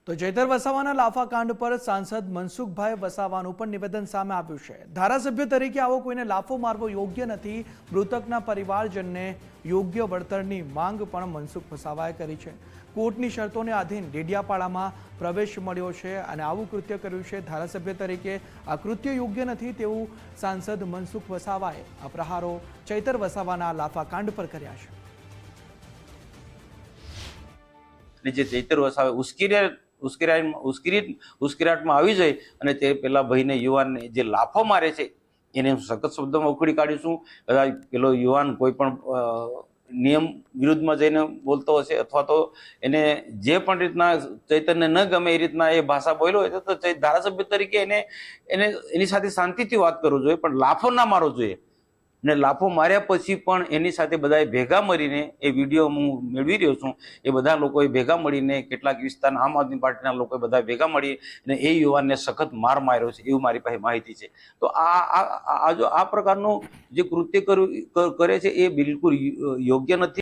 તો ચૈતર વસાવાના લાફાકાંડ પર સાંસદ મનસુખભાઈ વસાવાનું પણ નિવેદન સામે આવ્યું છે। ધારાસભ્ય તરીકે આવો કોઈને લાફો મારવો યોગ્ય નથી। મૃતકના પરિવારજનને યોગ્ય વળતરની માંગ પણ મનસુખ વસાવાએ કરી છે। કોર્ટની શરતોને આધીન ડેડિયાપાડામાં પ્રવેશ મળ્યો છે અને આવું કૃત્ય કર્યું છે। ધારાસભ્ય તરીકે આ કૃત્ય યોગ્ય નથી તેવું સાંસદ મનસુખ વસાવાએ આ પ્રહારો ચૈતર વસાવાના લાફાકાંડ પર કર્યા છે। જે ચૈતર વસાવે ઉશ્કેરાટમાં આવી જાય અને તે પેલા ભાઈને યુવાનને જે લાફો મારે છે એને સખત શબ્દોમાં ઉખડી કાઢીશું। કદાચ પેલો યુવાન કોઈ પણ નિયમ વિરુદ્ધમાં જઈને બોલતો હશે અથવા તો એને જે પણ રીતના ચૈતરને ન ગમે એ રીતના એ ભાષા બોલ્યો હોય તો ધારાસભ્ય તરીકે એની સાથે શાંતિથી વાત કરવું જોઈએ, પણ લાફો ના મારવો જોઈએ। ને લાફો માર્યા પછી પણ એની સાથે બધાએ ભેગા મળીને એ વિડીયો હું મેળવી રહ્યો છું, એ બધા લોકોએ ભેગા મળીને કેટલાક વિસ્તારના આમ આદમી પાર્ટીના લોકોએ બધા ભેગા મળી અને એ યુવાનને સખત માર માર્યો છે એવું મારી પાસે માહિતી છે। તો આ પ્રકારનું જે કૃત્ય કરે છે એ બિલકુલ યોગ્ય નથી।